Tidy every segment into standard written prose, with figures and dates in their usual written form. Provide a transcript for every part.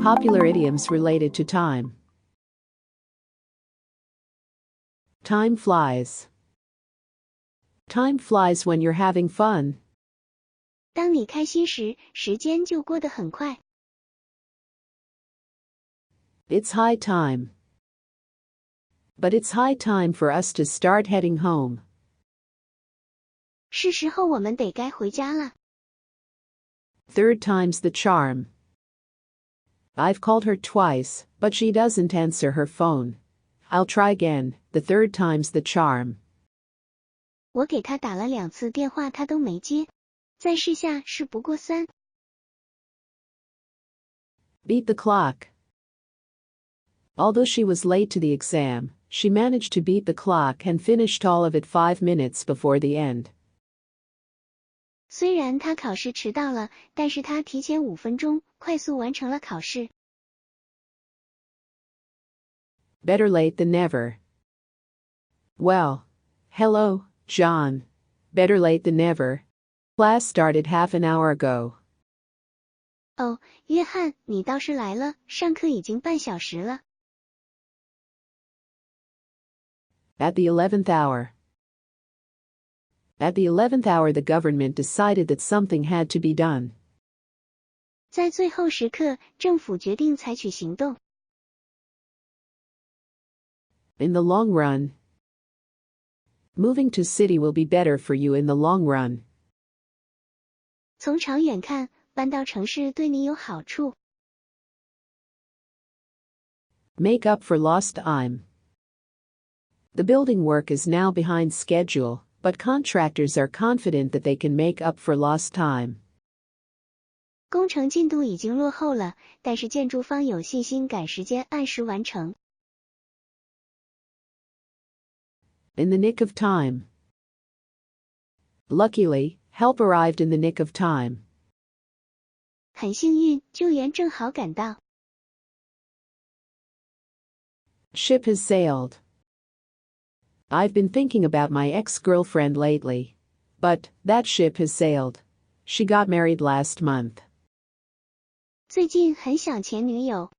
Popular idioms related to time. Time flies. Time flies when you're having fun. 当你开心时，时间就过得很快。It's high time. But it's high time for us to start heading home. 是时候我们得该回家了。Third time's the charm. I've called her twice, but she doesn't answer her phone. I'll try again, the third time's the charm. 我给她打了2次电话，她都没接。再试下是不过3。Beat the clock. Although she was late to the exam, she managed to beat the clock and finished all of it 5 minutes before the end. 虽然她考试迟到了，但是她提前5分钟，快速完成了考试。Better late than never. Well, hello, John. Better late than never. Class started half an hour ago. 哦，约翰，你倒是来了，上课已经半小时了。At the 11th hour. At the 11th hour, the government decided that something had to be done. 在最后时刻，政府决定采取行动。In the long run. Moving to city will be better for you in the long run. 从长远看，搬到城市对你有好处。Make up for lost time. The building work is now behind schedule, but contractors are confident that they can make up for lost time. 工程进度已经落后了，但是建筑方有信心赶时间按时完成。In the nick of time. Luckily, help arrived in the nick of time. 很幸运，救援正好赶到。Ship has sailed. I've been thinking about my ex-girlfriend lately. But that ship has sailed. She got married last month. 最近很想前女友，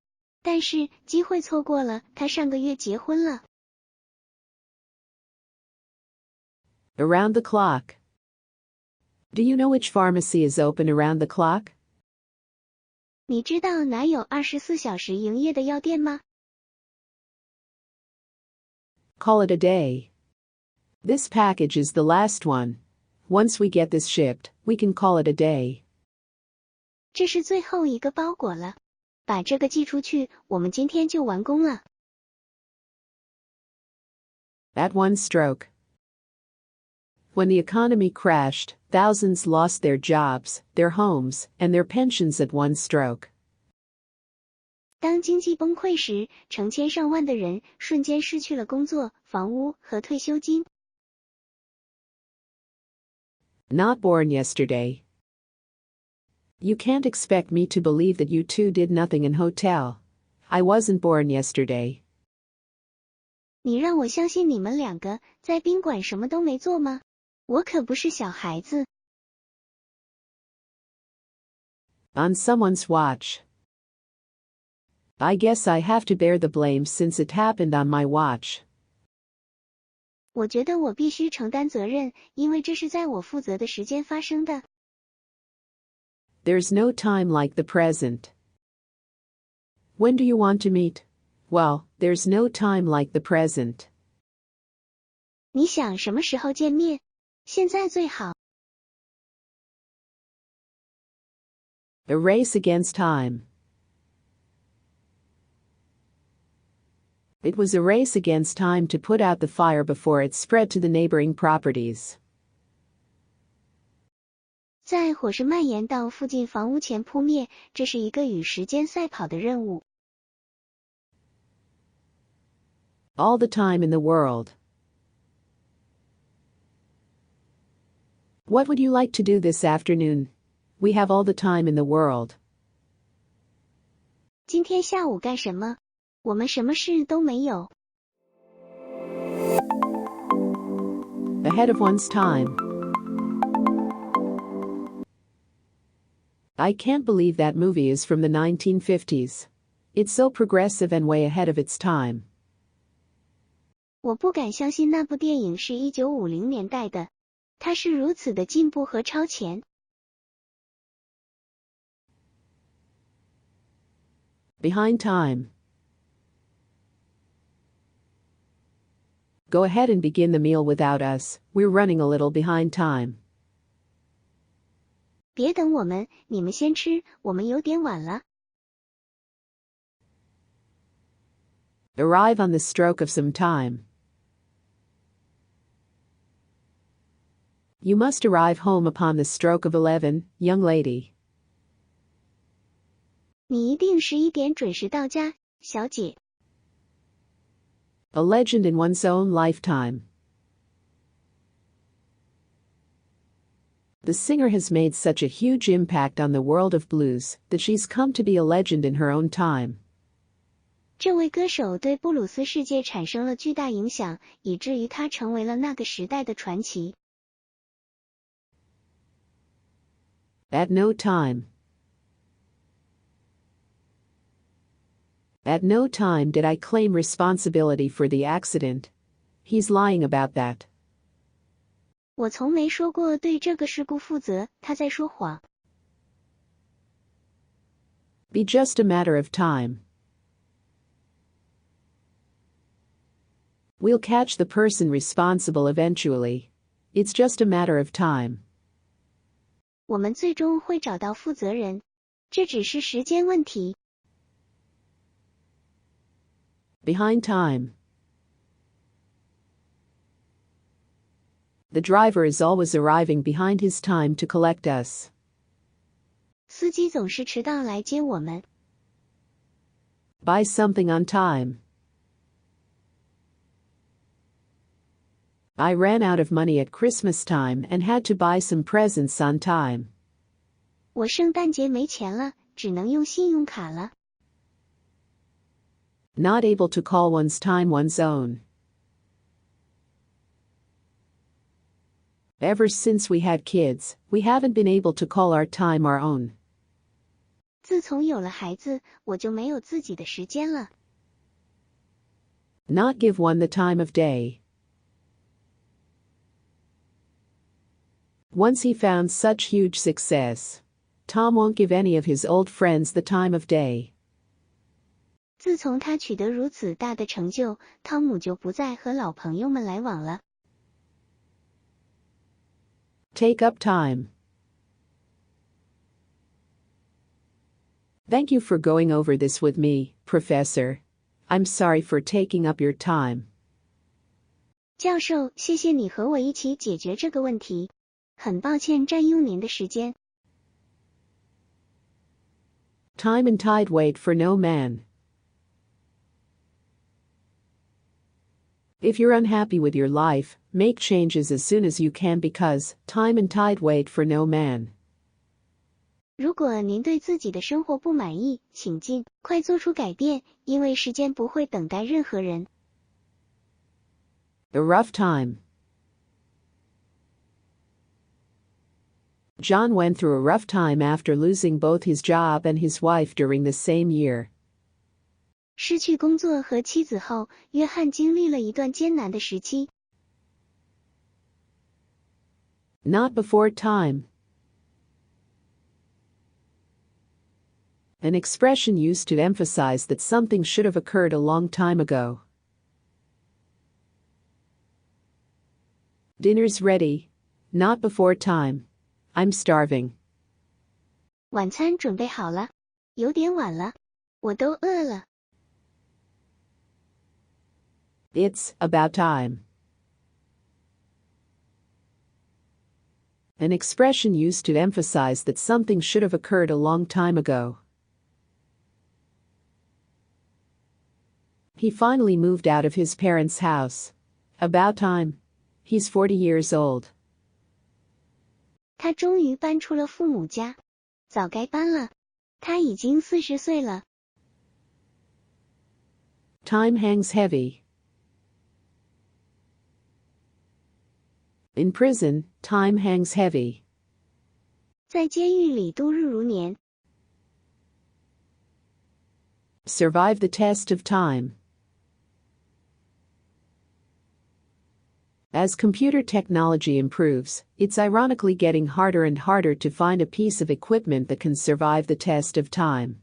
但是机会错过了，她上个月结婚了。Around the clock. Do you know which pharmacy is open around the clock? 你知道哪有24小时营业的药店吗？ Call it a day. This package is the last one. Once we get this shipped, we can call it a day. 这是最后一个包裹了，把这个寄出去，我们今天就完工了。At one stroke. When the economy crashed, thousands lost their jobs, their homes, and their pensions at one stroke. 当经济崩溃时，成千上万的人瞬间失去了工作、房屋和退休金。Not born yesterday. You can't expect me to believe that you two did nothing in hotel. I wasn't born yesterday. 你让我相信你们2个在宾馆什么都没做吗？我可不是小孩子。On someone's watch. I guess I have to bear the blame since it happened on my watch. 我觉得我必须承担责任，因为这是在我负责的时间发生的。There's no time like the present. When do you want to meet? Well, there's no time like the present. 你想什么时候见面？现在最好。A race against time. It was a race against time to put out the fire before it spread to the neighboring properties. 在火势蔓延到附近房屋前扑灭，这是一个与时间赛跑的任务。All the time in the world. What would you like to do this afternoon? We have all the time in the world. 今天下午干什么？我们什么事都没有。Ahead of one's time. I can't believe that movie is from the 1950s. It's so progressive and way ahead of its time. 我不敢相信那部电影是1950年代的，它是如此的进步和超前。Behind time. Go ahead and begin the meal without us. We're running a little behind time. 别等我们，你们先吃，我们有点晚了。Arrive on the stroke of some time. You must arrive home upon the stroke of 11, young lady. 你一定11点准时到家，小姐。A legend in one's own lifetime. The singer has made such a huge impact on the world of blues that she's come to be a legend in her own time. 这位歌手对布鲁斯世界产生了巨大影响，以至于他成为了那个时代的传奇。At no time. At no time did I claim responsibility for the accident. He's lying about that. 我从没说过对这个事故负责，他在说谎。Be just a matter of time. We'll catch the person responsible eventually. It's just a matter of time. 我们最终会找到负责人，这只是时间问题。Behind time. The driver is always arriving behind his time to collect us. 司机总是迟到来接我们。Buy something on time. I ran out of money at Christmas time and had to buy some presents on time. 我圣诞节没钱了，只能用信用卡了。Not able to call one's time one's own. Ever since we had kids, we haven't been able to call our time our own. 自从有了孩子，我就没有自己的时间了。Not give one the time of day. Once he found such huge success, Tom won't give any of his old friends the time of day. 自从他取得如此大的成就，汤姆就不再和老朋友们来往了。Take up time. Thank you for going over this with me, Professor. I'm sorry for taking up your time. 教授，谢谢你和我一起解决这个问题。很抱歉占用您的时间。Time and tide wait for no man. If you're unhappy with your life, make changes as soon as you can because time and tide wait for no man. 如果您对自己的生活不满意，请尽快做出改变，因为时间不会等待任何人。A rough time. John went through a rough time after losing both his job and his wife during the same year. 失去工作和妻子后，约翰经历了一段艰难的时期。Not before time. An expression used to emphasize that something should have occurred a long time ago. Dinner's ready. Not before time. I'm starving. 晚餐准备好了，有点晚了，我都饿了。It's about time. An expression used to emphasize that something should have occurred a long time ago. He finally moved out of his parents' house. About time. He's 40 years old. 他终于搬出了父母家，早该搬了。他已经40岁了。Time hangs heavy. In prison, time hangs heavy. 在监狱里度日如年。survive the test of time. As computer technology improves, it's ironically getting harder and harder to find a piece of equipment that can survive the test of time.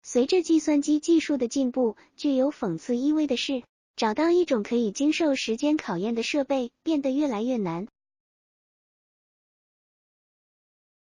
随着计算机技术的进步，具有讽刺意味的是，找到一种可以经受时间考验的设备变得越来越难。